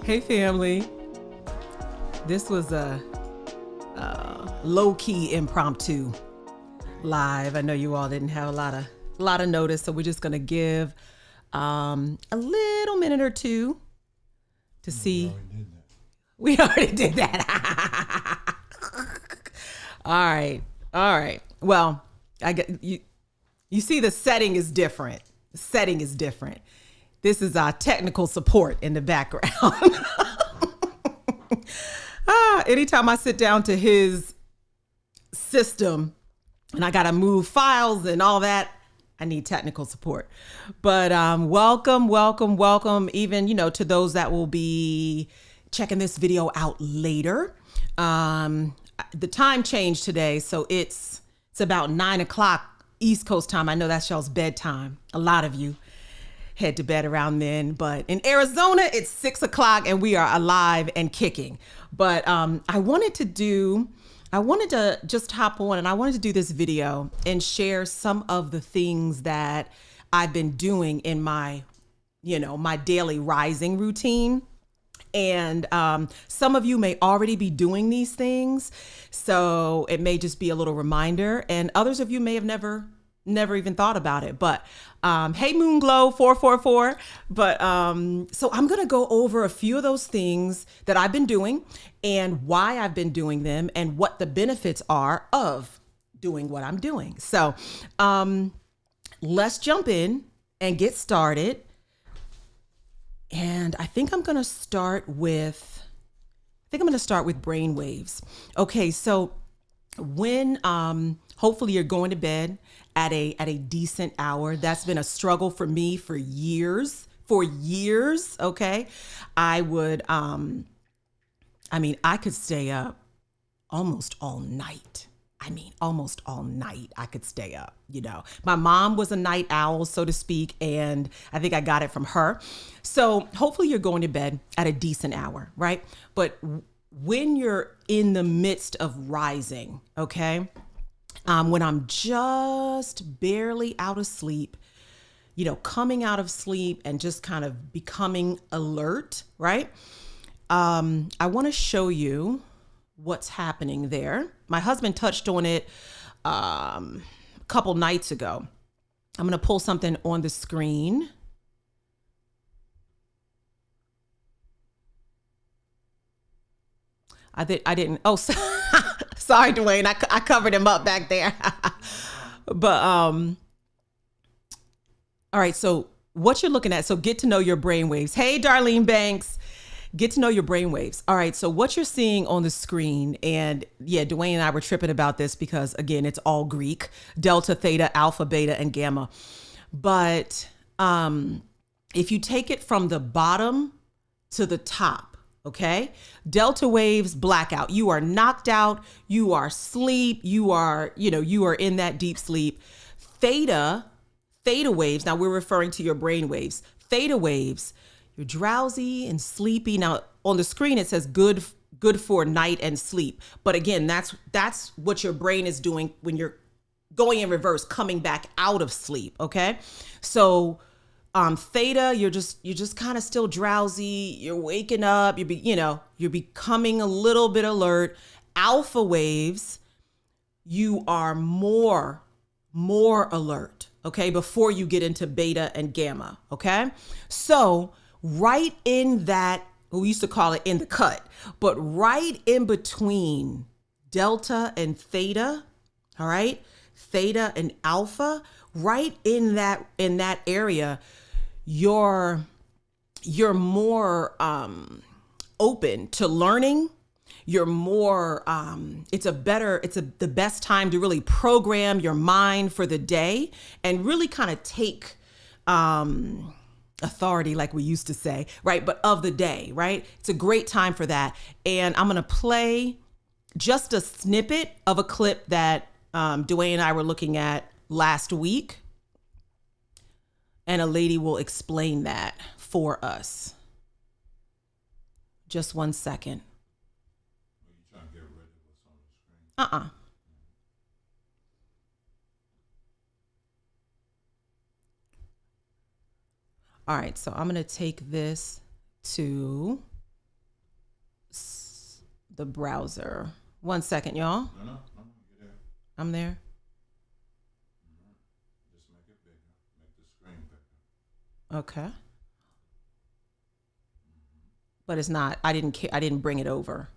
Hey family, this was a low-key impromptu live. I know you all didn't have a lot of notice, so we're just gonna give a little minute or two to see. We already did that. All right. Well, I get you. You see, the setting is different. This is our technical support in the background. Anytime I sit down to his system and I got to move files and all that, I need technical support. But welcome, even, to those that will be checking this video out later. The time changed today, so it's about 9:00 East Coast time. I know that's y'all's bedtime. A lot of you head to bed around then, but in Arizona it's 6:00 and we are alive and kicking. But I wanted to just hop on and I wanted to do this video and share some of the things that I've been doing in my daily rising routine. And some of you may already be doing these things, so it may just be a little reminder, and others of you may have never even thought about it. But hey, Moonglow 444. But so I'm gonna go over a few of those things that I've been doing and why I've been doing them and what the benefits are of doing what I'm doing. So let's jump in and get started. And I think I'm going to start with brain waves. Okay, so when hopefully you're going to bed at a decent hour. That's been a struggle for me for years. Okay, I could stay up almost all night. almost all night I could stay up, My mom was a night owl, so to speak, and I think I got it from her. So hopefully you're going to bed at a decent hour, right? But when you're in the midst of rising, okay, when I'm just barely out of sleep, coming out of sleep and just kind of becoming alert, right? I want to show you what's happening there. My husband touched on it a couple nights ago. I'm going to pull something on the screen. I didn't. Oh, sorry, Dwayne. I covered him up back there. But all right. So what you're looking at. So get to know your brainwaves. Hey, Darlene Banks. Get to know your brainwaves. All right. So what you're seeing on the screen, and yeah, Dwayne and I were tripping about this because again, it's all Greek: delta, theta, alpha, beta, and gamma. But if you take it from the bottom to the top, okay, delta waves, blackout. You are knocked out. You are asleep. You are in that deep sleep. Theta waves. Now we're referring to your brain waves. Theta waves. You're drowsy and sleepy. Now on the screen, it says good for night and sleep. But again, that's what your brain is doing when you're going in reverse, coming back out of sleep. Okay. So, theta, you're just kind of still drowsy. You're waking up, you're becoming a little bit alert. Alpha waves, you are more alert. Okay. Before you get into beta and gamma. Okay. So, right in that, we used to call it in the cut, but right in between delta and theta, all right, theta and alpha, right in that area, you're more open to learning. You're more, it's the best time to really program your mind for the day and really kind of take, authority, like we used to say, right? But of the day, right? It's a great time for that. And I'm going to play just a snippet of a clip that Dwayne and I were looking at last week. And a lady will explain that for us. Just 1 second. Are you trying to get rid of what's on the screen? All right, so I'm going to take this to the browser. 1 second, y'all. No, you're there. I'm there. Just make it bigger. Make the screen bigger. Okay. But it's not, I didn't bring it over.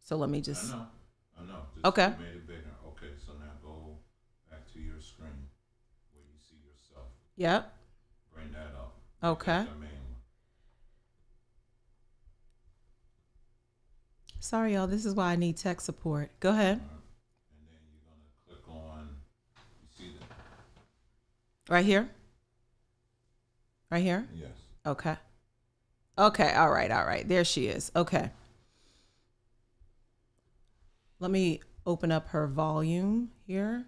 So let me just. I know. Just okay. You made it bigger. Okay, so now go back to your screen where you see yourself. Yep. Bring that up. Okay. Sorry, y'all. This is why I need tech support. Go ahead. And then you're going to click on, you see that? Right here? Right here? Yes. Okay. Okay. All right. There she is. Okay. Let me open up her volume here.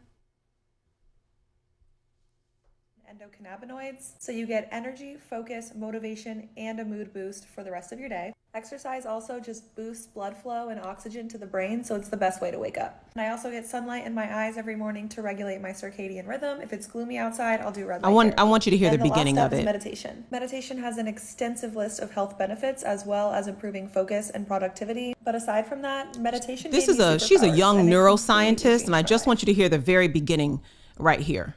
Endocannabinoids, so you get energy, focus, motivation, and a mood boost for the rest of your day. Exercise also just boosts blood flow and oxygen to the brain, so it's the best way to wake up. And I also get sunlight in my eyes every morning to regulate my circadian rhythm. If it's gloomy outside, I'll do red light. I want you to hear and the beginning last of step it. is meditation. Meditation has an extensive list of health benefits as well as improving focus and productivity. But aside from that, meditation. She's a young neuroscientist, and I just want you to hear the very beginning right here.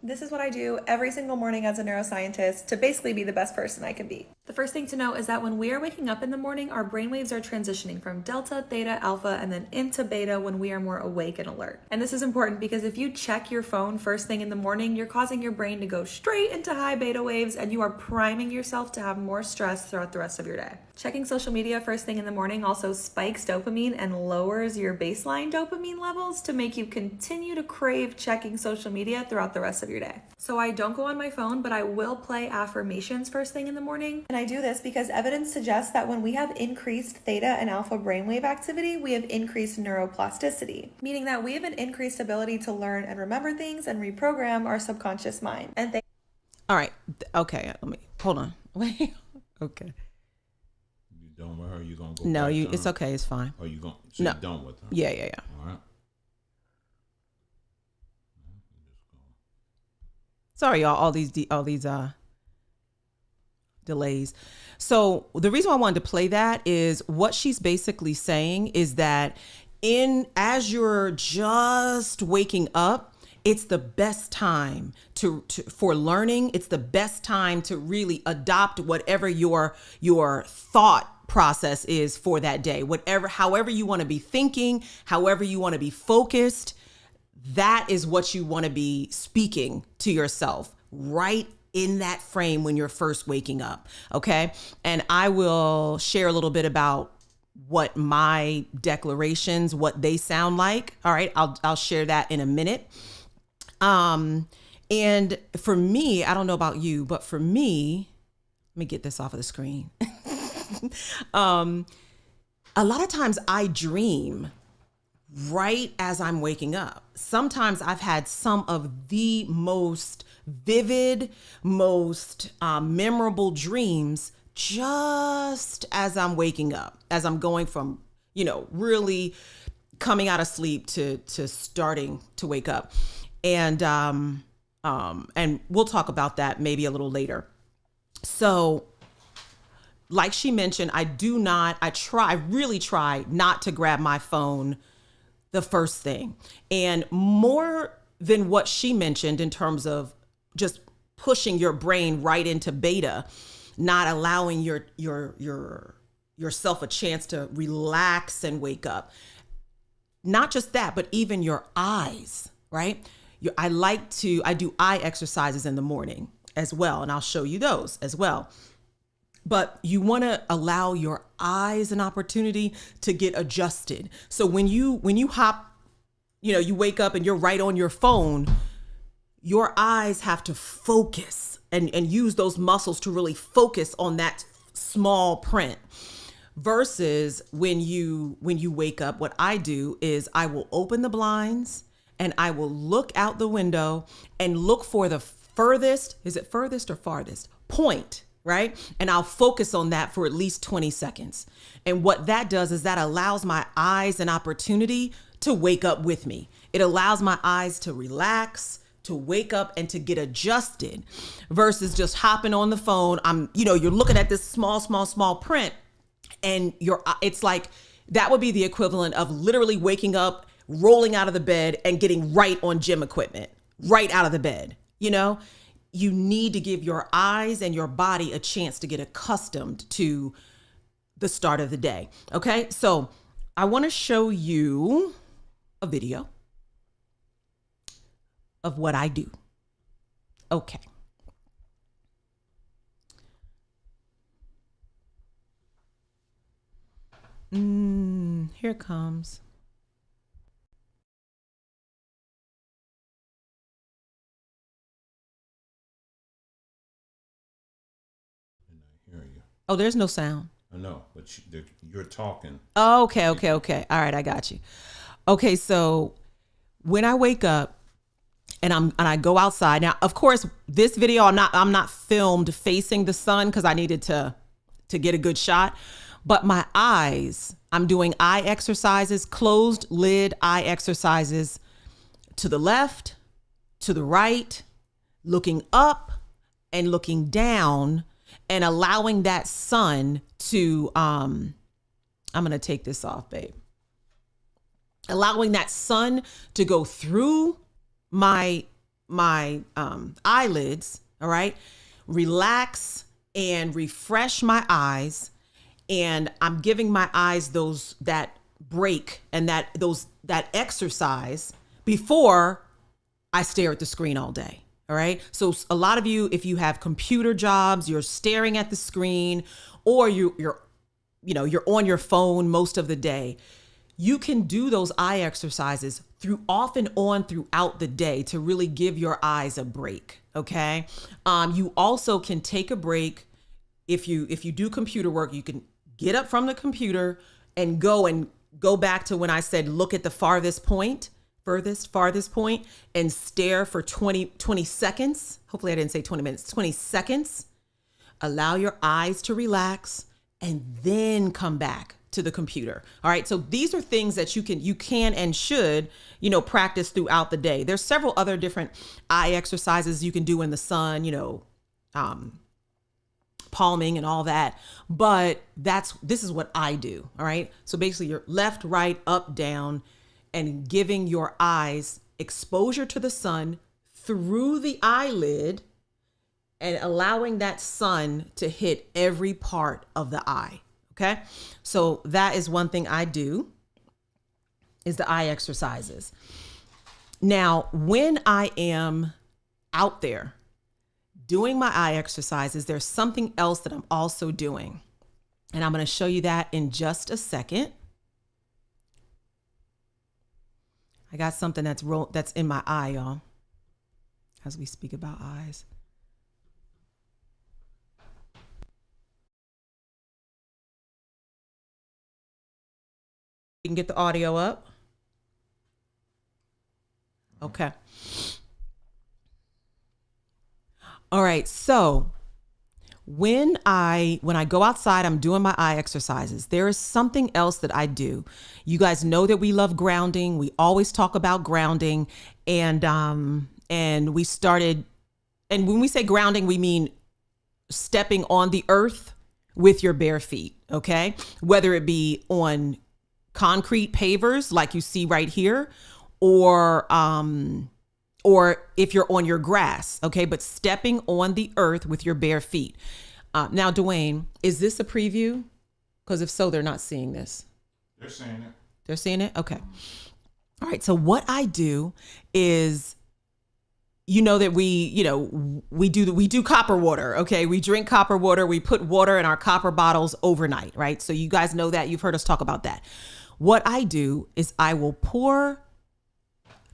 This is what I do every single morning as a neuroscientist to basically be the best person I can be. The first thing to know is that when we are waking up in the morning, our brainwaves are transitioning from delta, theta, alpha, and then into beta when we are more awake and alert. And this is important because if you check your phone first thing in the morning, you're causing your brain to go straight into high beta waves and you are priming yourself to have more stress throughout the rest of your day. Checking social media first thing in the morning also spikes dopamine and lowers your baseline dopamine levels to make you continue to crave checking social media throughout the rest of your day. So I don't go on my phone, but I will play affirmations first thing in the morning. And I do this because evidence suggests that when we have increased theta and alpha brainwave activity, we have increased neuroplasticity, meaning that we have an increased ability to learn and remember things and reprogram our subconscious mind. And All right. Okay. Let me hold on. Wait. Okay. You done with her? You gonna go? No, back you. to It's her? okay. It's fine. Or you gonna? No. You're done with her? Yeah. All right. Sorry, y'all. All these delays. So the reason why I wanted to play that is what she's basically saying is that as you're just waking up, it's the best time for learning. It's the best time to really adopt whatever your thought process is for that day. However you want to be thinking, however you want to be focused, that is what you want to be speaking to yourself right in that frame when you're first waking up. Okay. And I will share a little bit about what my declarations, what they sound like. All right. I'll share that in a minute. And for me, I don't know about you, but for me, let me get this off of the screen. A lot of times I dream right as I'm waking up. Sometimes I've had some of the most vivid, most memorable dreams just as I'm waking up, as I'm going from, really coming out of sleep to starting to wake up. And we'll talk about that maybe a little later. So like she mentioned, I really try not to grab my phone the first thing. And more than what she mentioned in terms of just pushing your brain right into beta, not allowing yourself a chance to relax and wake up. Not just that, but even your eyes, right? I do eye exercises in the morning as well, and I'll show you those as well. But you want to allow your eyes an opportunity to get adjusted. So when you hop, you wake up and you're right on your phone, your eyes have to focus and use those muscles to really focus on that small print. Versus when you wake up, what I do is I will open the blinds and I will look out the window and look for the furthest, is it furthest or farthest point? Right? And I'll focus on that for at least 20 seconds. And what that does is that allows my eyes an opportunity to wake up with me. It allows my eyes to relax, to wake up and to get adjusted versus just hopping on the phone. You're looking at this small print and it's like, that would be the equivalent of literally waking up, rolling out of the bed and getting right on gym equipment, right out of the bed, You need to give your eyes and your body a chance to get accustomed to the start of the day. Okay, so I want to show you a video of what I do. Okay. Here it comes. Oh, there's no sound. I know, but you're talking. Oh, okay. All right, I got you. Okay, so when I wake up and I go outside. Now, of course, this video I'm not filmed facing the sun because I needed to get a good shot. But my eyes, I'm doing eye exercises, closed lid eye exercises to the left, to the right, looking up and looking down. And allowing that sun to, I'm going to take this off, babe. Allowing that sun to go through my eyelids, all right? Relax and refresh my eyes. And I'm giving my eyes that break and that exercise before I stare at the screen all day. All right. So a lot of you, if you have computer jobs, you're staring at the screen or you're on your phone most of the day. You can do those eye exercises off and on throughout the day to really give your eyes a break. Okay. You also can take a break if you do computer work, you can get up from the computer and go back to when I said, look at the farthest point and stare for 20 seconds. Hopefully I didn't say 20 minutes, 20 seconds. Allow your eyes to relax and then come back to the computer. All right. So these are things that you can and should, practice throughout the day. There's several other different eye exercises you can do in the sun, palming and all that. But this is what I do. All right. So basically you're left, right, up, down, and giving your eyes exposure to the sun through the eyelid and allowing that sun to hit every part of the eye. Okay. So that is one thing I do, is the eye exercises. Now, when I am out there doing my eye exercises, there's something else that I'm also doing. And I'm going to show you that in just a second. I got something that's in my eye, y'all, as we speak about eyes. You can get the audio up. Okay. All right. So when I go outside, I'm doing my eye exercises. There is something else that I do. You guys know that we love grounding. We always talk about grounding, and we started. And when we say grounding, we mean stepping on the earth with your bare feet. Okay, whether it be on concrete pavers like you see right here, or if you're on your grass, okay, but stepping on the earth with your bare feet. Now, Dwayne, is this a preview? Because if so, they're not seeing this. They're seeing it. They're seeing it? Okay. All right. So what I do is, that we do copper water. Okay. We drink copper water. We put water in our copper bottles overnight, right? So you guys know that. You've heard us talk about that. What I do is I will pour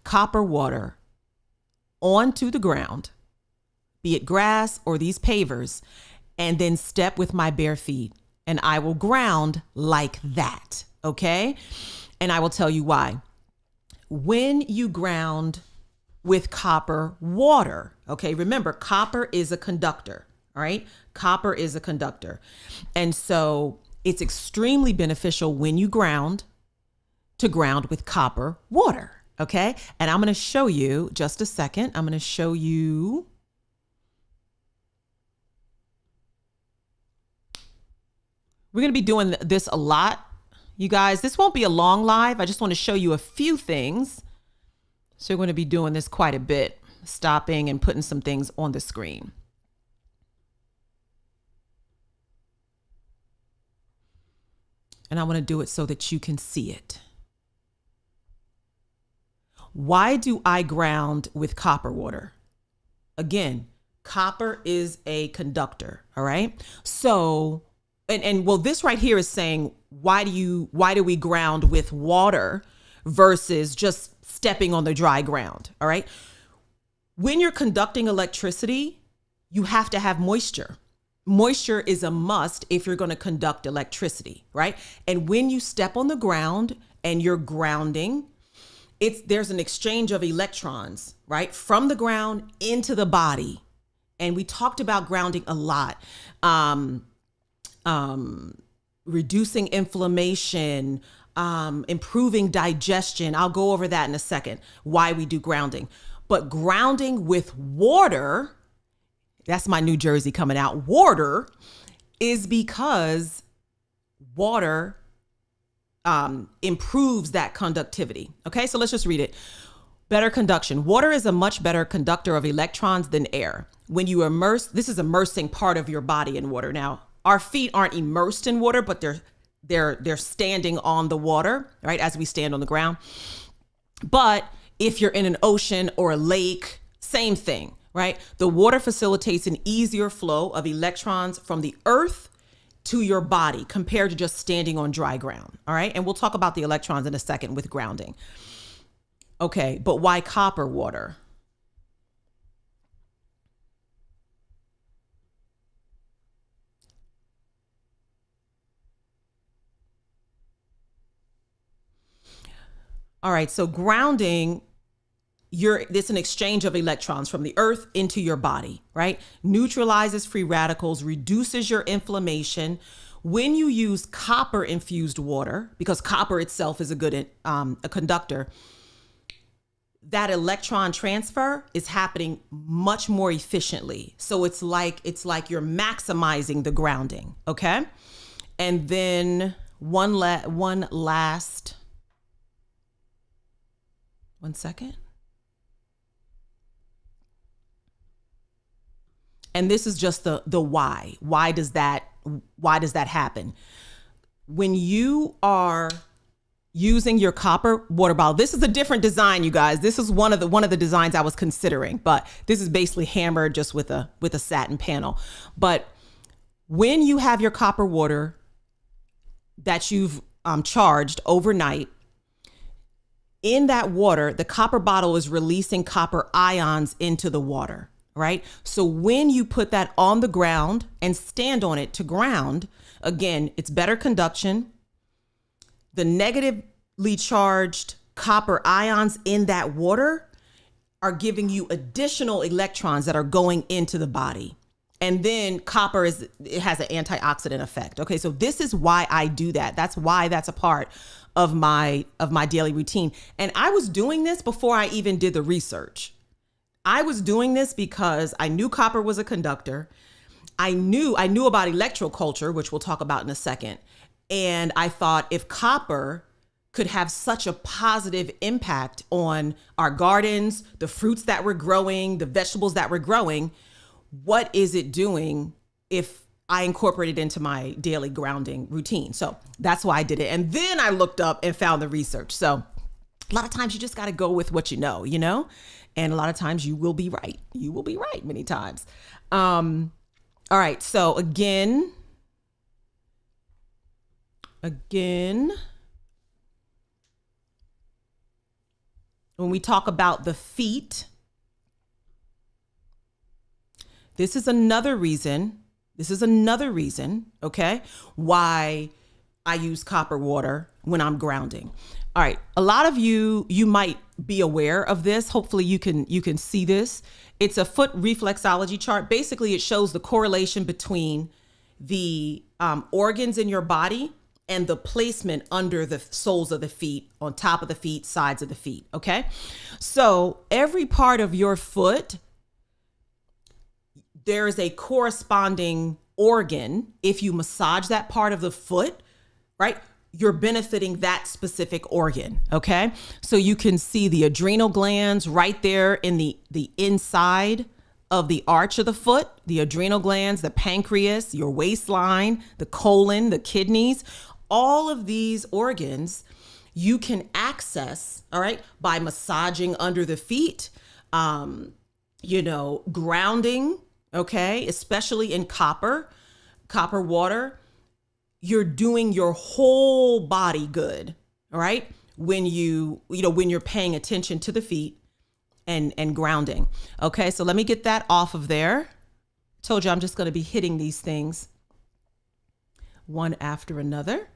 copper water onto the ground, be it grass or these pavers, and then step with my bare feet, and I will ground like that. Okay. And I will tell you why. When you ground with copper water, okay, remember, copper is a conductor. All right. Copper is a conductor. And so it's extremely beneficial when you ground to ground with copper water. Okay. And I'm going to show you just a second. I'm going to show you. We're going to be doing this a lot, you guys. This won't be a long live. I just want to show you a few things. So we're going to be doing this quite a bit, stopping and putting some things on the screen. And I want to do it so that you can see it. Why do I ground with copper water? Again, copper is a conductor. All right. So, well, this right here is saying, why do we ground with water versus just stepping on the dry ground? All right. When you're conducting electricity, you have to have moisture. Moisture is a must if you're going to conduct electricity, right? And when you step on the ground and you're grounding, there's an exchange of electrons, right? From the ground into the body. And we talked about grounding a lot. Reducing inflammation, improving digestion. I'll go over that in a second, why we do grounding. But grounding with water, that's my New Jersey coming out, water, is because water improves that conductivity. Okay, so let's just read it. Better conduction. Water is a much better conductor of electrons than air. When you immerse, this is immersing part of your body in water. Now, our feet aren't immersed in water, but they're standing on the water, right? As we stand on the ground. But if you're in an ocean or a lake, same thing, right? The water facilitates an easier flow of electrons from the earth to your body compared to just standing on dry ground. All right. And we'll talk about the electrons in a second with grounding. Okay. But why copper water? All right. So grounding, it's an exchange of electrons from the earth into your body, right? Neutralizes free radicals, reduces your inflammation. When you use copper infused water, because copper itself is a good a conductor, that electron transfer is happening much more efficiently. So it's like you're maximizing the grounding, okay? And then one last 1 second. And this is just the why. Why does that happen? When you are using your copper water bottle, this is a different design, you guys. This is one of the designs I was considering, but this is basically hammered just with a satin panel. But when you have your copper water that you've charged overnight, in that water, the copper bottle is releasing copper ions into the water, right? So when you put that on the ground and stand on it to ground, again, it's better conduction. The negatively charged copper ions in that water are giving you additional electrons that are going into the body. And then copper has an antioxidant effect. Okay, so this is why I do that. That's why that's a part of my daily routine. And I was doing this before I even did the research. I was doing this because I knew copper was a conductor. I knew about electroculture, which we'll talk about in a second. And I thought, if copper could have such a positive impact on our gardens, the fruits that we're growing, the vegetables that we're growing, what is it doing if I incorporate it into my daily grounding routine? So that's why I did it. And then I looked up and found the research. So a lot of times you just got to go with what you know? And a lot of times you will be right. You will be right many times. All right. So again, when we talk about the feet, this is another reason, okay, why I use copper water when I'm grounding. All right. A lot of you might be aware of this. Hopefully you can see this. It's a foot reflexology chart. Basically, it shows the correlation between the organs in your body and the placement under the soles of the feet, on top of the feet, sides of the feet. Okay. So every part of your foot, there is a corresponding organ. If you massage that part of the foot, right, you're benefiting that specific organ. Okay. So you can see the adrenal glands right there in the inside of the arch of the foot, the adrenal glands, the pancreas, your waistline, the colon, the kidneys. All of these organs you can access, all right, by massaging under the feet, grounding, okay, especially in copper water. You're doing your whole body good, all right, when you're paying attention to the feet and grounding. Okay, so let me get that off of there. Told you I'm just going to be hitting these things one after another.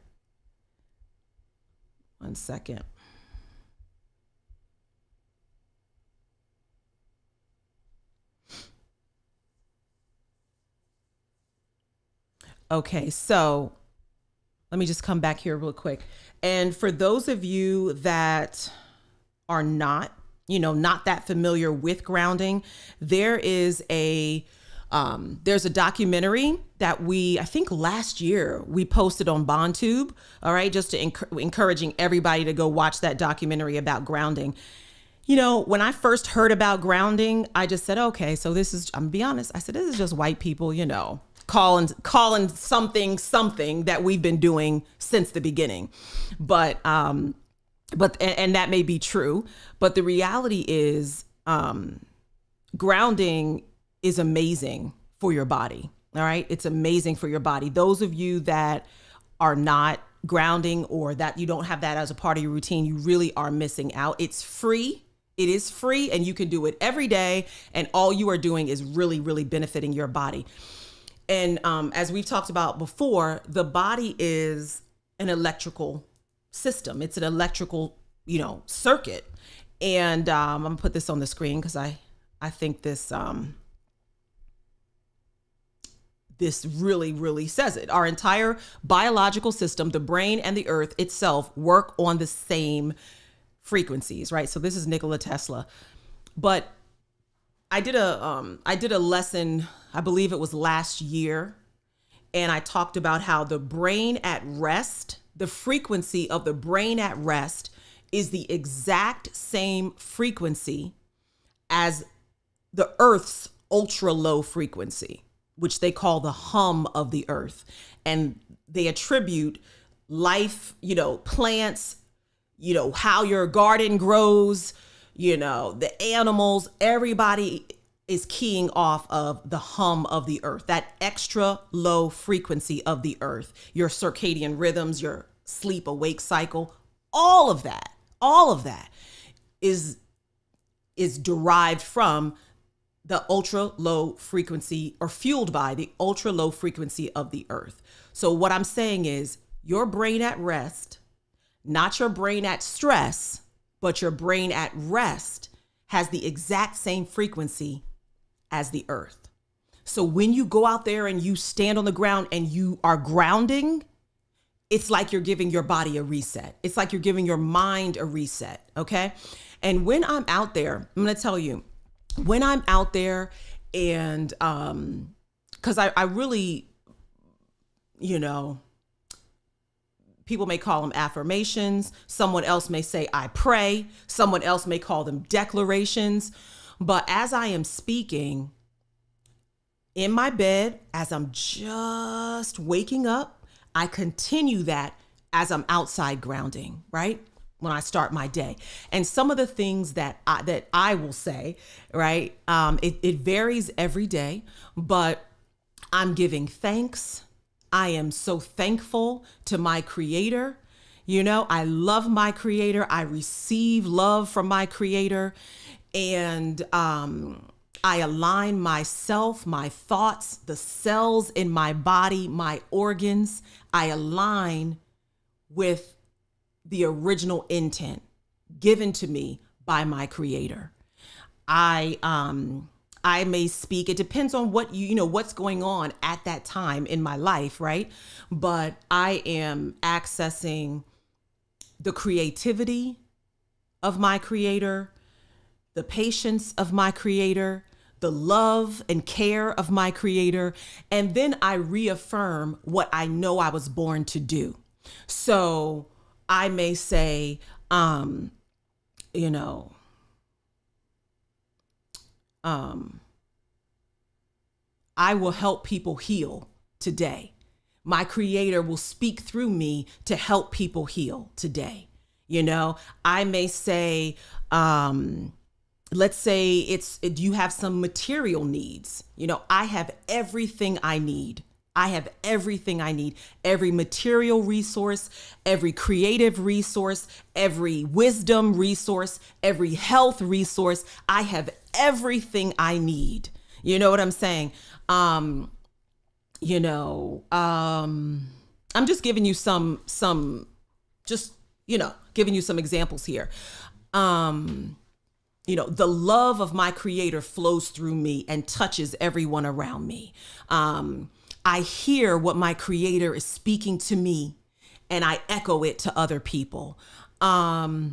1 second. Okay, so let me just come back here real quick. And for those of you that are not that familiar with grounding, there's a documentary that I think last year we posted on BondTube. All right. Just to encouraging everybody to go watch that documentary about grounding. When I first heard about grounding, I just said, okay, so I'm gonna be honest. I said, this is just white people, calling something that we've been doing since the beginning. But that may be true, but the reality is, grounding is amazing for your body. All right. It's amazing for your body. Those of you that are not grounding, or that you don't have that as a part of your routine, you really are missing out. It's free. It is free, and you can do it every day. And all you are doing is really, really benefiting your body. And as we've talked about before, the body is an electrical system. It's an electrical circuit. And I'm gonna put this on the screen because I think this this really, really says it. Our entire biological system, the brain and the earth itself, work on the same frequencies, right? So this is Nikola Tesla. But I did a lesson, I believe it was last year, and I talked about how the brain at rest, the frequency of the brain at rest is the exact same frequency as the earth's ultra low frequency, which they call the hum of the earth. And they attribute life, plants, how your garden grows, the animals, everybody is keying off of the hum of the earth, that extra low frequency of the earth, your circadian rhythms, your sleep awake cycle, all of that is derived from the ultra low frequency, or fueled by the ultra low frequency of the earth. So what I'm saying is your brain at rest, not your brain at stress, but your brain at rest has the exact same frequency as the earth. So when you go out there and you stand on the ground and you are grounding, it's like you're giving your body a reset. It's like you're giving your mind a reset. Okay. And when I'm out there, I'm going to tell you, when I'm out there and, cause I really, people may call them affirmations. Someone else may say, I pray. Someone else may call them declarations. But as I am speaking in my bed, as I'm just waking up, I continue that as I'm outside grounding, right? When I start my day. And some of the things that I will say, right? It varies every day, but I'm giving thanks. I am so thankful to my creator. I love my creator. I receive love from my creator. And I align myself, my thoughts, the cells in my body, my organs. I align with the original intent given to me by my creator. I may speak, it depends on what what's going on at that time in my life, right? But I am accessing the creativity of my creator, the patience of my creator, the love and care of my creator, and then I reaffirm what I know I was born to do. So I may say, I will help people heal today. My creator will speak through me to help people heal today. I may say, let's say you have some material needs. I have everything I need. I have everything I need, every material resource, every creative resource, every wisdom resource, every health resource. I have everything I need. You know what I'm saying? I'm just giving you some giving you some examples here. The love of my creator flows through me and touches everyone around me. I hear what my creator is speaking to me and I echo it to other people. I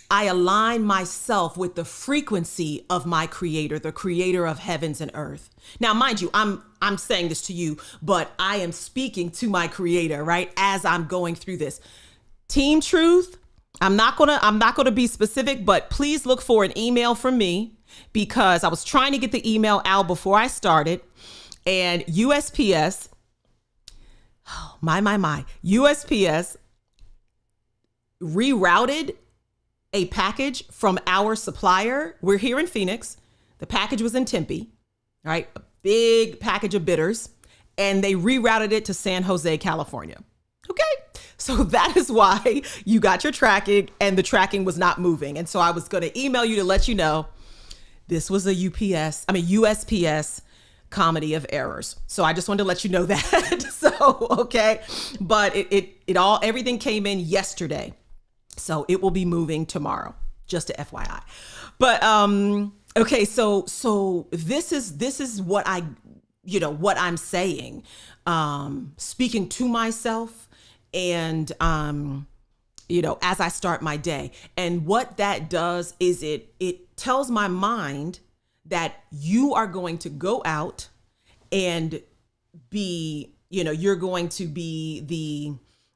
align myself with the frequency of my creator, the creator of heavens and earth. Now, mind you, I'm saying this to you, but I am speaking to my creator, right? As I'm going through this. Team Truth, I'm not gonna be specific, but please look for an email from me because I was trying to get the email out before I started. And USPS, USPS rerouted a package from our supplier. We're here in Phoenix. The package was in Tempe, right? A big package of bitters, and they rerouted it to San Jose, California. Okay. So that is why you got your tracking and the tracking was not moving. And so I was going to email you to let you know this was a USPS comedy of errors. So I just wanted to let you know that. So, okay. But everything came in yesterday. So it will be moving tomorrow, just a FYI. But okay, so this is what what I'm saying, speaking to myself, and as I start my day. And what that does is it tells my mind that you are going to go out and be, you're going to be the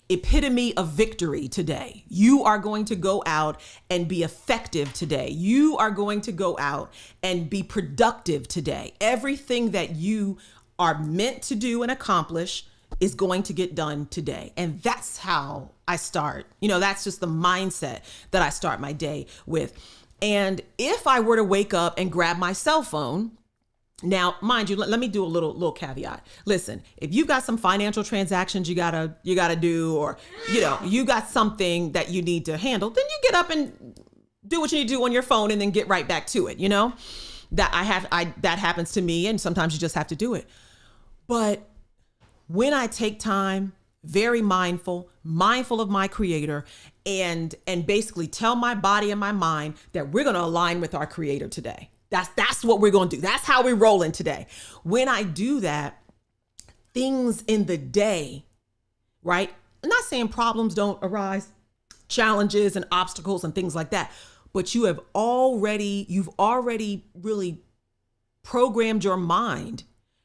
epitome of victory today. You are going to go out and be effective today. You are going to go out and be productive today. Everything that you are meant to do and accomplish is going to get done today. And that's how I start. That's just the mindset that I start my day with. And if I were to wake up and grab my cell phone, now, mind you, let me do a little caveat. Listen, if you've got some financial transactions you gotta do, or you got something that you need to handle, then you get up and do what you need to do on your phone and then get right back to it. That happens to me, and sometimes you just have to do it. But when I take time, very mindful of my Creator, and basically tell my body and my mind that we're going to align with our Creator today. That's what we're going to do. That's how we're rolling today. When I do that, things in the day, right? I'm not saying problems don't arise, challenges and obstacles and things like that, but you've already really programmed your mind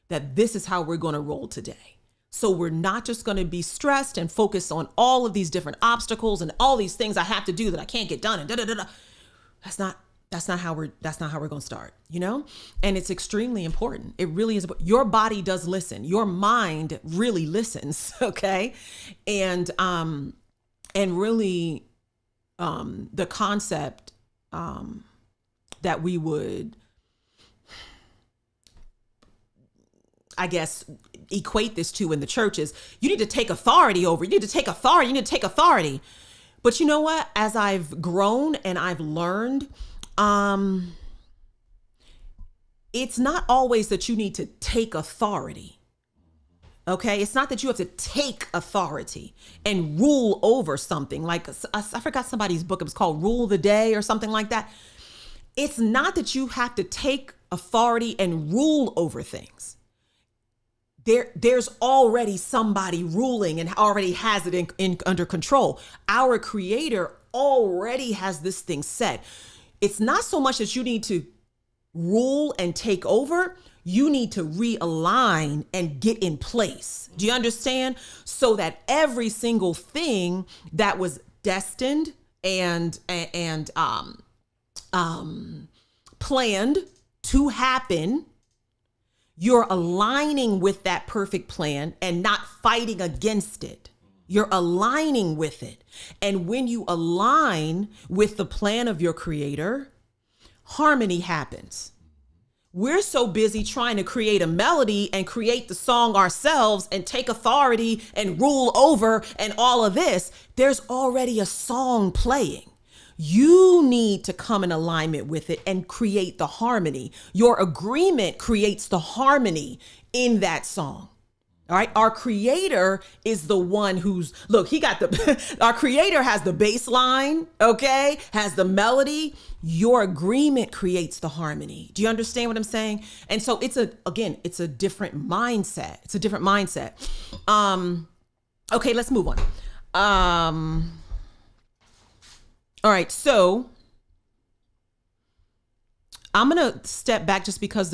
that this is how we're going to roll today. So we're not just going to be stressed and focused on all of these different obstacles and all these things I have to do that I can't get done, and That's not how we're going to start, And it's extremely important. It really is. Your body does listen. Your mind really listens. Okay. And really, the concept, that we would, I guess, equate this to in the church is you need to take authority over. You need to take authority. But you know what? As I've grown and I've learned, it's not always that you need to take authority. Okay. It's not that you have to take authority and rule over something. Like, I forgot somebody's book. It was called Rule the Day or something like that. It's not that you have to take authority and rule over things. There's already somebody ruling and already has it under control. Our Creator already has this thing set. It's not so much that you need to rule and take over. You need to realign and get in place. Do you understand? So that every single thing that was destined and planned to happen, you're aligning with that perfect plan and not fighting against it. You're aligning with it. And when you align with the plan of your Creator, harmony happens. We're so busy trying to create a melody and create the song ourselves and take authority and rule over and all of this. There's already a song playing. You need to come in alignment with it and create the harmony. Your agreement creates the harmony in that song. All right. Our Creator is the one our Creator has the bass line, okay, has the melody. Your agreement creates the harmony. Do you understand what I'm saying? And so it's a different mindset. It's a different mindset. Okay, let's move on. All right. So I'm going to step back just because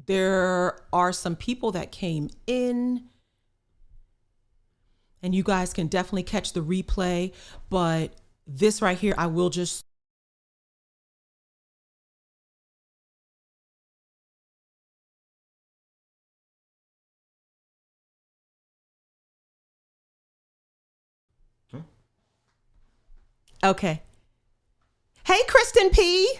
there are some people that came in, and you guys can definitely catch the replay, but this right here, I will just. Okay. Hey, Kristen P.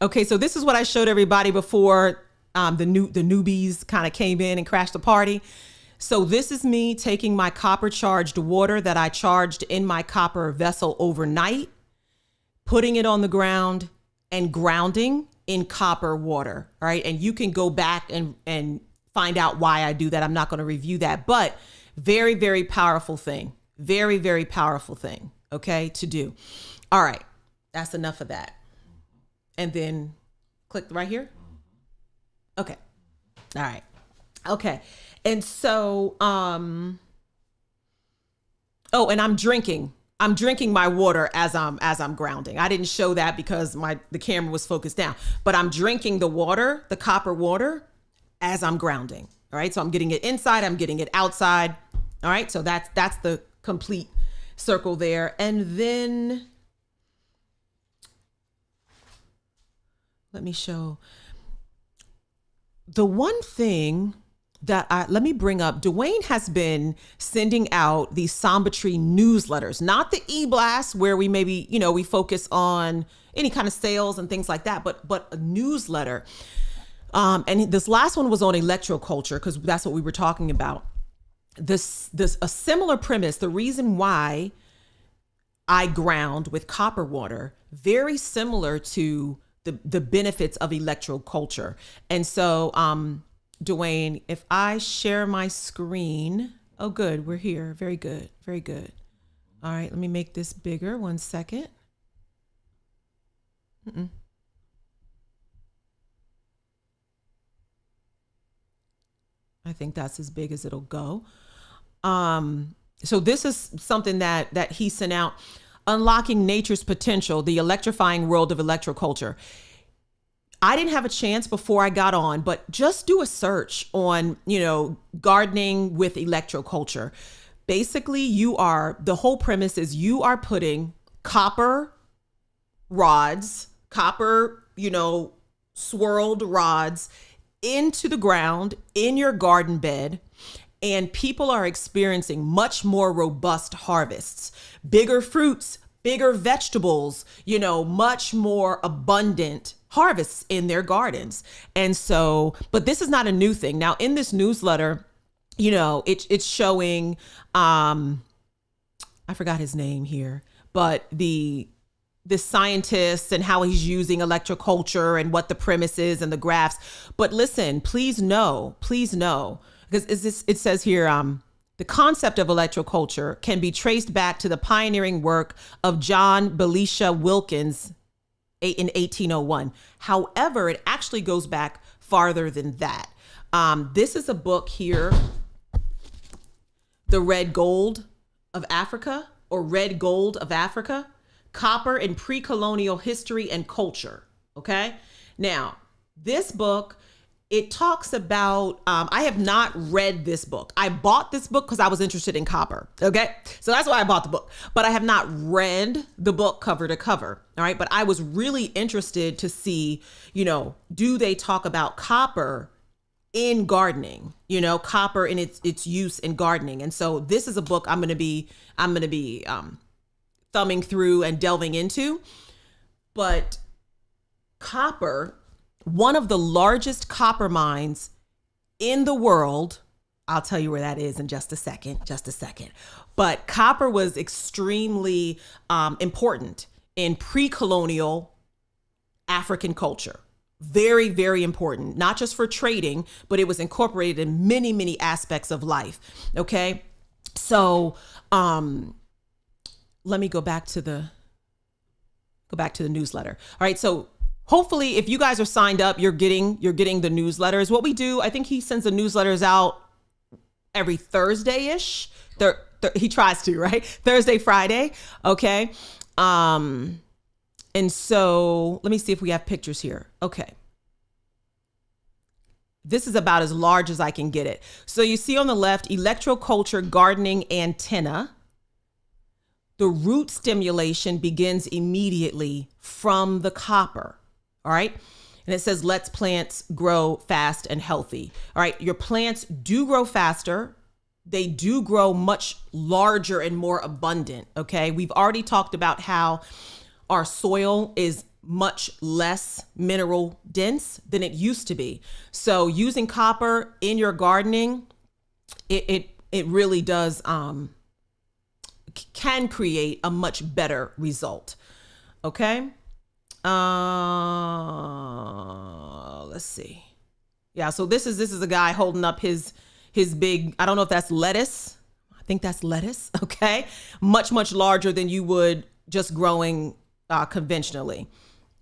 Okay, so this is what I showed everybody before the newbies kind of came in and crashed the party. So this is me taking my copper charged water that I charged in my copper vessel overnight, putting it on the ground and grounding in copper water. All right. And you can go back and find out why I do that. I'm not going to review that, but very, very powerful thing. Very, very powerful thing, okay, to do. All right, that's enough of that. And then click right here. Okay. All right. Okay. And so, oh, and I'm drinking my water as I'm grounding. I didn't show that because the camera was focused down, but I'm drinking the water, the copper water, as I'm grounding. All right. So I'm getting it inside, I'm getting it outside. All right. So that's the complete circle there. And then let me show the one thing that let me bring up. Dwayne has been sending out these Sombatry newsletters, not the e-blast where we maybe, we focus on any kind of sales and things like that, but a newsletter. And this last one was on electroculture because that's what we were talking about. This a similar premise. The reason why I ground with copper water, very similar to the benefits of electroculture. And so, Dwayne, if I share my screen, oh, good, we're here. Very good. Very good. All right, let me make this bigger. 1 second. I think that's as big as it'll go. So this is something that he sent out, Unlocking Nature's Potential, the Electrifying World of Electroculture. I didn't have a chance before I got on, but just do a search on, gardening with electroculture. Basically, the whole premise is you are putting copper rods, swirled rods into the ground in your garden bed. And people are experiencing much more robust harvests, bigger fruits, bigger vegetables, much more abundant harvests in their gardens. And so, but this is not a new thing. Now in this newsletter, it's showing, I forgot his name here, but the scientist and how he's using electroculture and what the premise is and the graphs. But listen, please know, because it says here, the concept of electroculture can be traced back to the pioneering work of John Belisha Wilkins in 1801. However, it actually goes back farther than that. This is a book here, The Red Gold of Africa, or Red Gold of Africa, Copper in Pre-Colonial History and Culture. Okay. Now, this book, it talks about, I have not read this book. I bought this book because I was interested in copper. Okay. So that's why I bought the book, but I have not read the book cover to cover. All right. But I was really interested to see, do they talk about copper in gardening, copper in its use in gardening. And so this is a book I'm going to be thumbing through and delving into. But copper, one of the largest copper mines in the world, I'll tell you where that is in just a second. But copper was extremely important in pre-colonial African culture. Very, very important, not just for trading, but it was incorporated in many, many aspects of life. Okay. So, let me go back to the newsletter. All right. So hopefully if you guys are signed up, you're getting the newsletters. What we do, I think he sends the newsletters out every Thursday-ish. He tries to, right? Thursday, Friday. Okay. And so let me see if we have pictures here. Okay. This is about as large as I can get it. So you see on the left, Electroculture Gardening Antenna. The root stimulation begins immediately from the copper. All right. And it says, let's plants grow fast and healthy. All right. Your plants do grow faster. They do grow much larger and more abundant. Okay. We've already talked about how our soil is much less mineral dense than it used to be. So using copper in your gardening, it really does, can create a much better result. Okay. Let's see. Yeah. So this is a guy holding up his big, I don't know if that's lettuce. think that's lettuce. Okay. Much, much larger than you would just growing conventionally.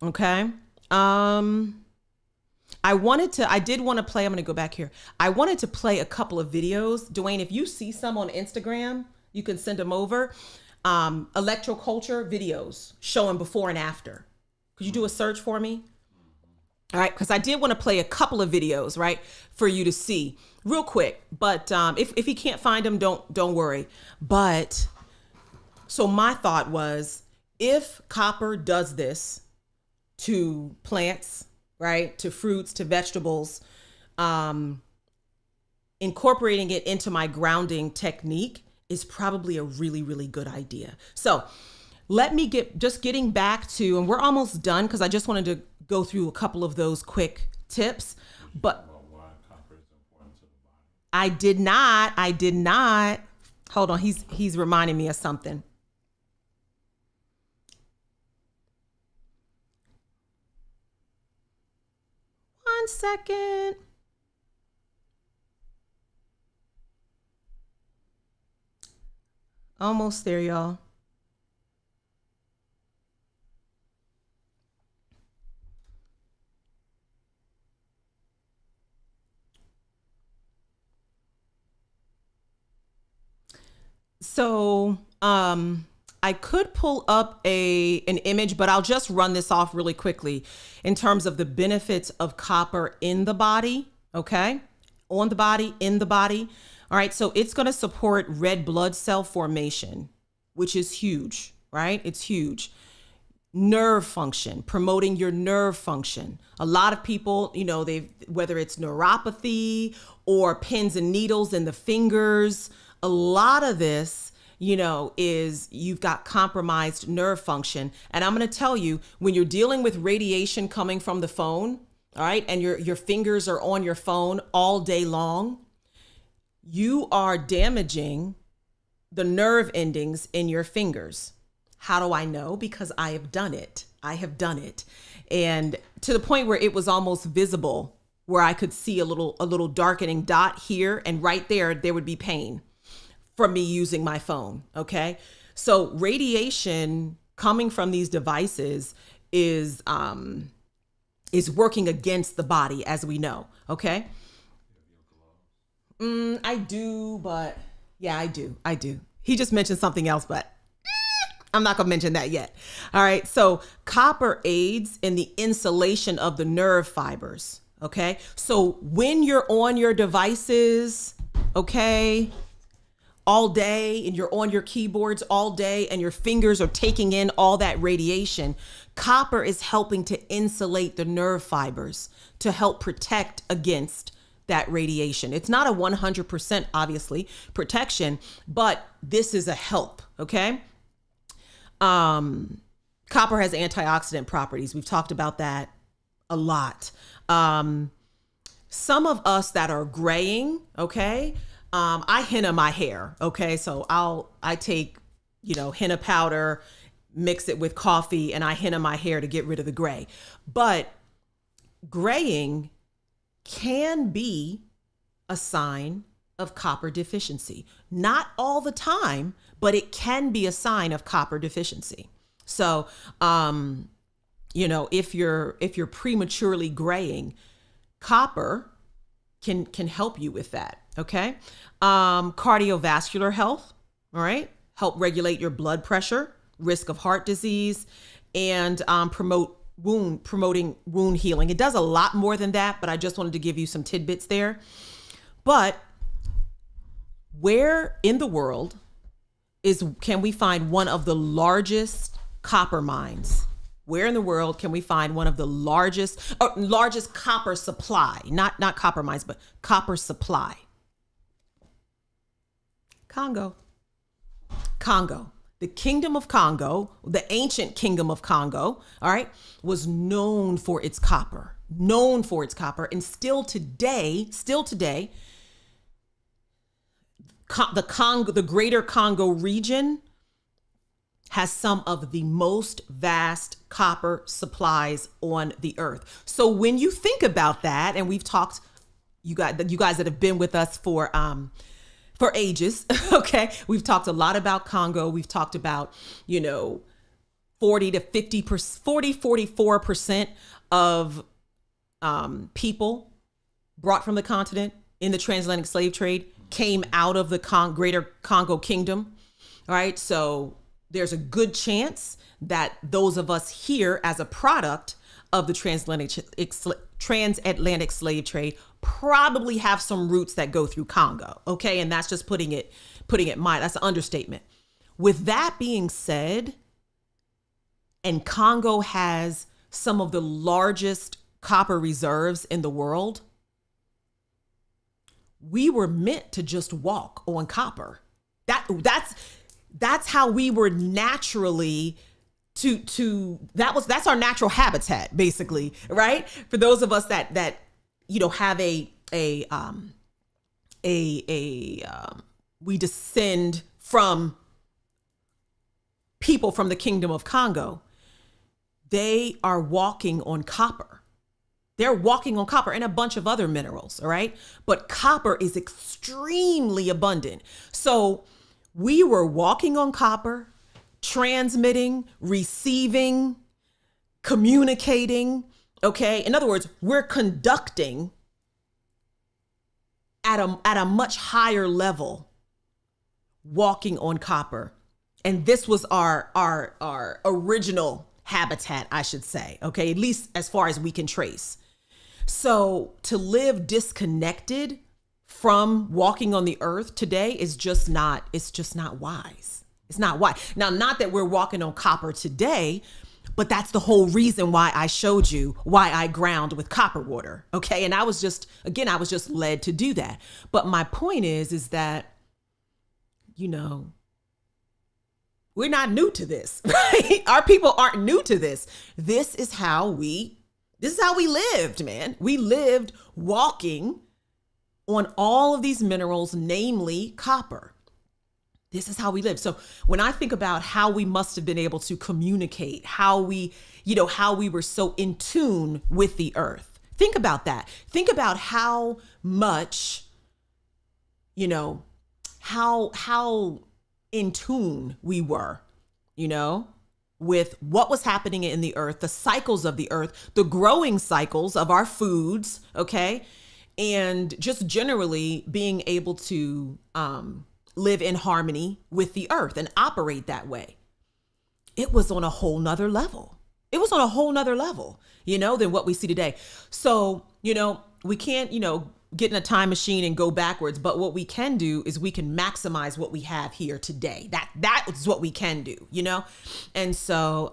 Okay. I did want to play, I'm going to go back here. I wanted to play a couple of videos. Dwayne, if you see some on Instagram, you can send them over. Electroculture videos showing before and after. Could you do a search for me? All right. Cause I did want to play a couple of videos, right, for you to see real quick. But, if you can't find them, don't worry. But so my thought was, if copper does this to plants, right, to fruits, to vegetables, incorporating it into my grounding technique is probably a really, really good idea. So let me getting back to, and we're almost done because I just wanted to go through a couple of those quick tips. But why copper is important to the body. I did not. Hold on, he's reminding me of something. One second. Almost there, y'all. So, I could pull up an image, but I'll just run this off really quickly in terms of the benefits of copper in the body. Okay. On the body, in the body. All right. So it's going to support red blood cell formation, which is huge, right? It's huge. Nerve function, promoting your nerve function. A lot of people, whether it's neuropathy or pins and needles in the fingers, a lot of this, is you've got compromised nerve function. And I'm going to tell you, when you're dealing with radiation coming from the phone, all right, and your fingers are on your phone all day long, you are damaging the nerve endings in your fingers. How do I know? Because I have done it. And to the point where it was almost visible, where I could see a little darkening dot here, and right there would be pain from me using my phone. Okay. So radiation coming from these devices is working against the body, as we know. Okay. I do, but yeah, I do. He just mentioned something else, but I'm not going to mention that yet. All right. So copper aids in the insulation of the nerve fibers. Okay. So when you're on your devices, okay, all day, and you're on your keyboards all day, and your fingers are taking in all that radiation, copper is helping to insulate the nerve fibers to help protect against that radiation. It's not a 100%, obviously, protection, but this is a help. Okay. Copper has antioxidant properties. We've talked about that a lot. Some of us that are graying, okay, I henna my hair. Okay. So I take, henna powder, mix it with coffee, and I henna my hair to get rid of the gray. But graying can be a sign of copper deficiency. Not all the time, but it can be a sign of copper deficiency. So, if you're prematurely graying, copper can help you with that. Okay. Cardiovascular health. All right. Help regulate your blood pressure, risk of heart disease, and promoting wound healing. It does a lot more than that, but I just wanted to give you some tidbits there. But where in the world can we find one of the largest copper mines? Where in the world can we find one of the largest copper supply? Not copper mines, but copper supply. Congo. The Kingdom of Congo, the ancient Kingdom of Congo, all right, was known for its copper. And still today, the greater Congo region has some of the most vast copper supplies on the earth. So when you think about that, and we've talked, you guys that have been with us for for ages. Okay. We've talked a lot about Congo. We've talked about, 44% of people brought from the continent in the transatlantic slave trade came out of the greater Congo kingdom. All right. So there's a good chance that those of us here as a product of the transatlantic slave trade probably have some roots that go through Congo. Okay. And that's just putting it mild. That's an understatement. With that being said, and Congo has some of the largest copper reserves in the world, we were meant to just walk on copper. That's how we were naturally that's our natural habitat, basically, right? For those of us that have we descend from people from the kingdom of Congo. They are walking on copper. They're walking on copper and a bunch of other minerals, all right? But copper is extremely abundant. So we were walking on copper, transmitting, receiving, communicating, okay? In other words, we're conducting at a much higher level, walking on copper. And this was our original habitat, I should say, okay? At least as far as we can trace. So to live disconnected from walking on the earth today is just not wise. It's not wise. Now, not that we're walking on copper today, but that's the whole reason why I showed you why I ground with copper water. Okay. And I was just led to do that. But my point is that, we're not new to this, right? Our people aren't new to this. This is how we lived, man. We lived walking on all of these minerals, namely copper. This is how we live. So when I think about how we must have been able to communicate, how we were so in tune with the earth. Think about that. Think about how much, how in tune we were, with what was happening in the earth, the cycles of the earth, the growing cycles of our foods, okay? And just generally being able to live in harmony with the earth and operate that way. It was on a whole nother level. It was on a whole nother level, than what we see today. So, we can't, get in a time machine and go backwards. But what we can do is we can maximize what we have here today. That is what we can do, And so,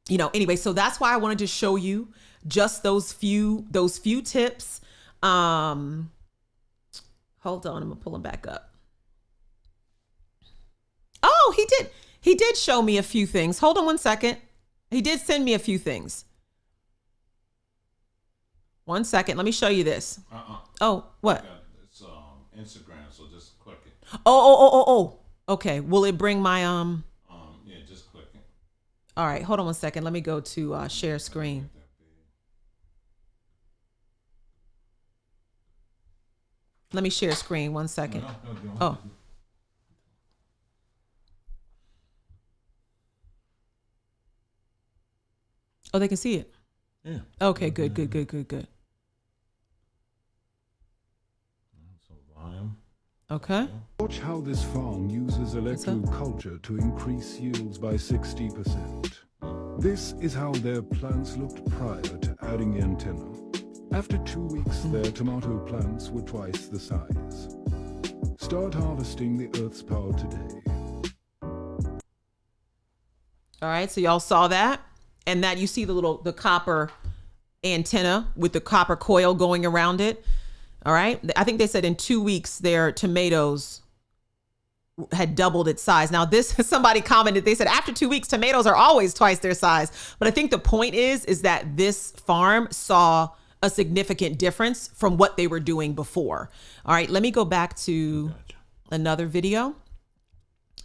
anyway, so that's why I wanted to show you just those few tips. Hold on, I'm gonna pull them back up. Oh, he did show me a few things. Hold on one second. He did send me a few things. 1 second. Let me show you this. Oh, what? It's Instagram, so just click it. Oh. Okay. Will it bring my Yeah, just click it. All right. Hold on 1 second. Let me go to share screen. Let me share screen 1 second. No. Oh, they can see it. Yeah. Okay. Good. So volume. Okay. Watch how this farm uses electroculture to increase yields by 60%. This is how their plants looked prior to adding antenna. After 2 weeks, their tomato plants were twice the size. Start harvesting the Earth's power today. All right. So y'all saw that, and that you see the copper antenna with the copper coil going around it. All right. I think they said in 2 weeks their tomatoes had doubled its size. Now somebody commented, they said after 2 weeks, tomatoes are always twice their size. But I think the point is that this farm saw a significant difference from what they were doing before. All right. Let me go back to another video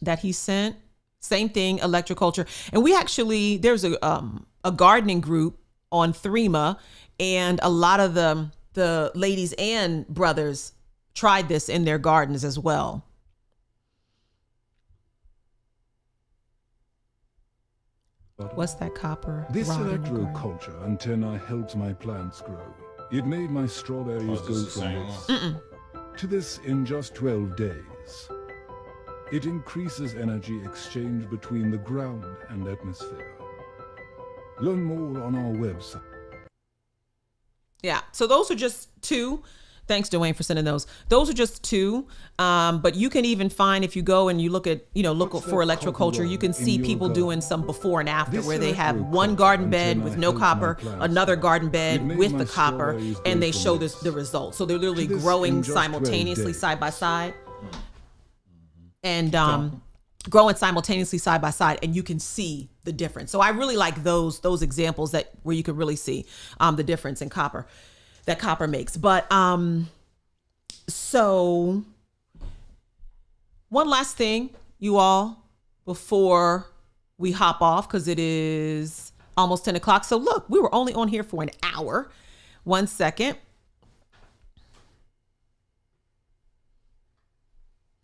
that he sent. Same thing, Electroculture. And we actually, there's a gardening group on Threema, and a lot of the ladies and brothers tried this in their gardens as well. What's that copper? This rod in your garden? electroculture antenna helps my plants grow. It made my strawberries Oh, go is this the from same this one? to this in just 12 days. It increases energy exchange between the ground and atmosphere. Learn more on our website. Yeah. So those are just two. Thanks, Dwayne, for sending those. Those are just two. But you can even find, if you go and you look at, look What's for that electroculture, copper you can in see your people garden? doing some before and after This where they have electroculture one garden bed antenna with no helps my copper, plants another grow. garden It bed made with my the copper, strawberries go and they from show this the results. So they're literally to this growing in just 12 simultaneously days. side by side. And growing simultaneously side by side, and you can see the difference. So I really like those examples where you can really see the difference in copper that copper makes. But so one last thing, you all, before we hop off, because it is almost 10 o'clock. So look, we were only on here for an hour. 1 second.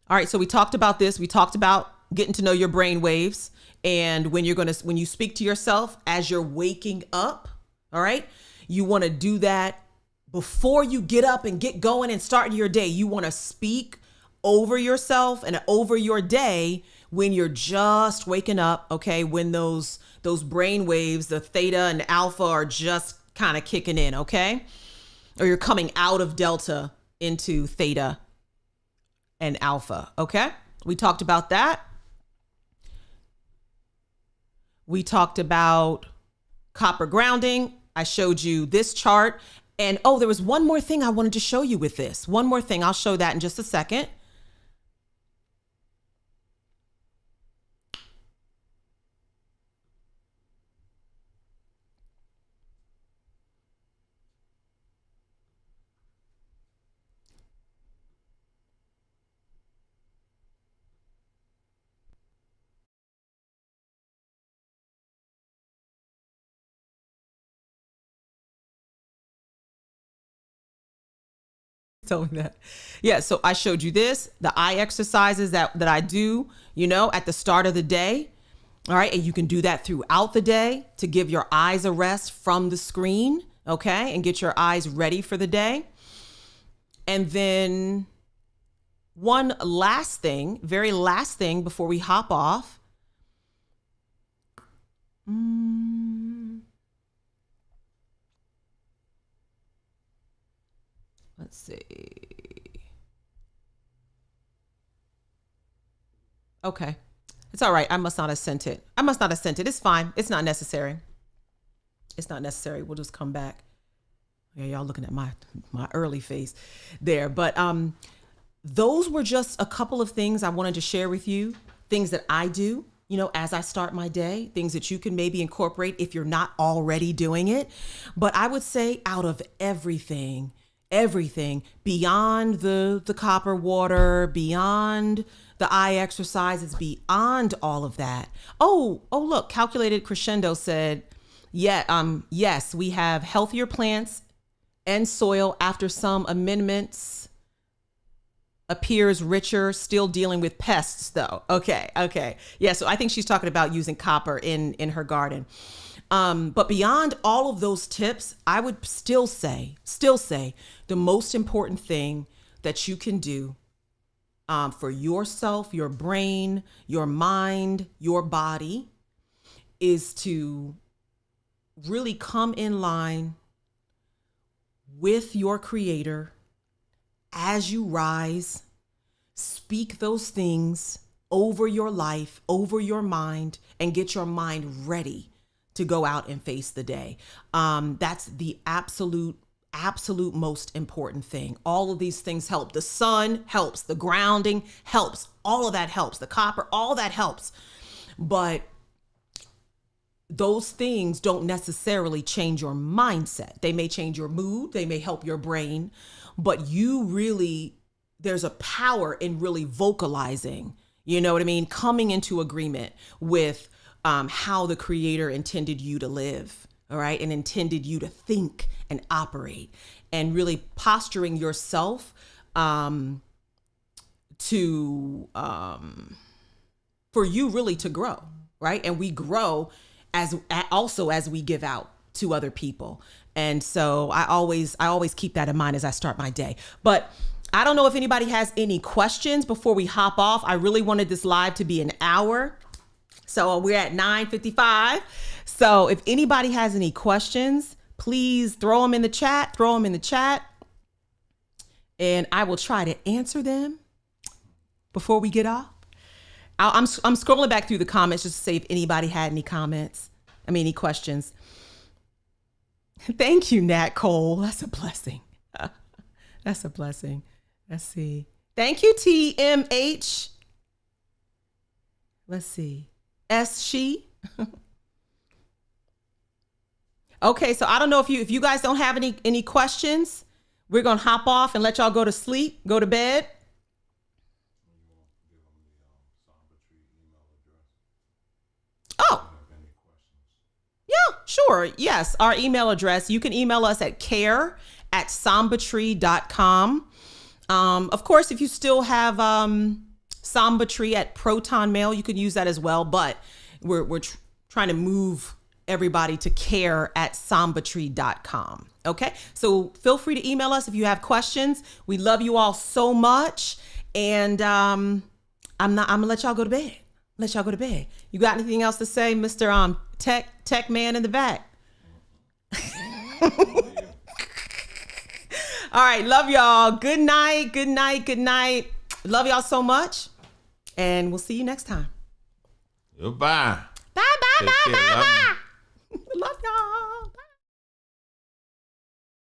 All right, so we talked about this. We talked about getting to know your brain waves, and when you speak to yourself as you're waking up, all right, you want to do that before you get up and get going and start your day. You want to speak over yourself and over your day when you're just waking up, okay? When those brain waves, the theta and alpha, are just kind of kicking in, okay? Or you're coming out of delta into theta and alpha, okay? We talked about that. We talked about copper grounding. I showed you this chart. And there was one more thing I wanted to show you with this. One more thing. I'll show that in just a second. Tell me that. Yeah, so I showed you this, the eye exercises that I do, at the start of the day. All right, and you can do that throughout the day to give your eyes a rest from the screen, okay? And get your eyes ready for the day. And then one last thing, very last thing before we hop off. Let's see. Okay. It's all right. I must not have sent it. It's fine. It's not necessary. We'll just come back. Yeah, y'all looking at my early face there. But those were just a couple of things I wanted to share with you. Things that I do, as I start my day. Things that you can maybe incorporate if you're not already doing it. But I would say out of everything beyond the copper water, beyond the eye exercises, beyond all of that. Oh, look, Calculated Crescendo said, yes, we have healthier plants and soil after some amendments. Appears richer, still dealing with pests though. Okay. Yeah, so I think she's talking about using copper in her garden. But beyond all of those tips, I would still say the most important thing that you can do for yourself, your brain, your mind, your body, is to really come in line with your Creator as you rise. Speak those things over your life, over your mind, and get your mind ready to go out and face the day. That's the absolute most important thing. All of these things help. The sun helps, the grounding helps, all of that helps, the copper, all that helps. But those things don't necessarily change your mindset. They may change your mood, they may help your brain, but there's a power in really vocalizing, you know what I mean? Coming into agreement with how the Creator intended you to live, all right? And intended you to think and operate, and really posturing yourself for you really to grow, right? And we grow also as we give out to other people. And so I always keep that in mind as I start my day. But I don't know if anybody has any questions before we hop off. I really wanted this live to be an hour. So we're at 9:55. So if anybody has any questions, please throw them in the chat. And I will try to answer them before we get off. I'm scrolling back through the comments just to see if anybody had any any questions. Thank you, Nat Cole. That's a blessing. That's a blessing. Let's see. Thank you, TMH. Let's see. She. Okay, so I don't know if you guys don't have any questions, we're gonna hop off and let y'all go to sleep, go to bed. Oh, yeah, sure. Yes, our email address. You can email us at care@sambatree.com. Of course, if you still have Sambatree at Proton Mail, you could use that as well. But we're trying to move everybody to care@sambatree.com. Okay, so feel free to email us if you have questions. We love you all so much, and I'm gonna let y'all go to bed. You got anything else to say, Mr. Tech man in the back? All right, love y'all. Good night. Love y'all so much, and we'll see you next time. Goodbye. Bye. Love y'all.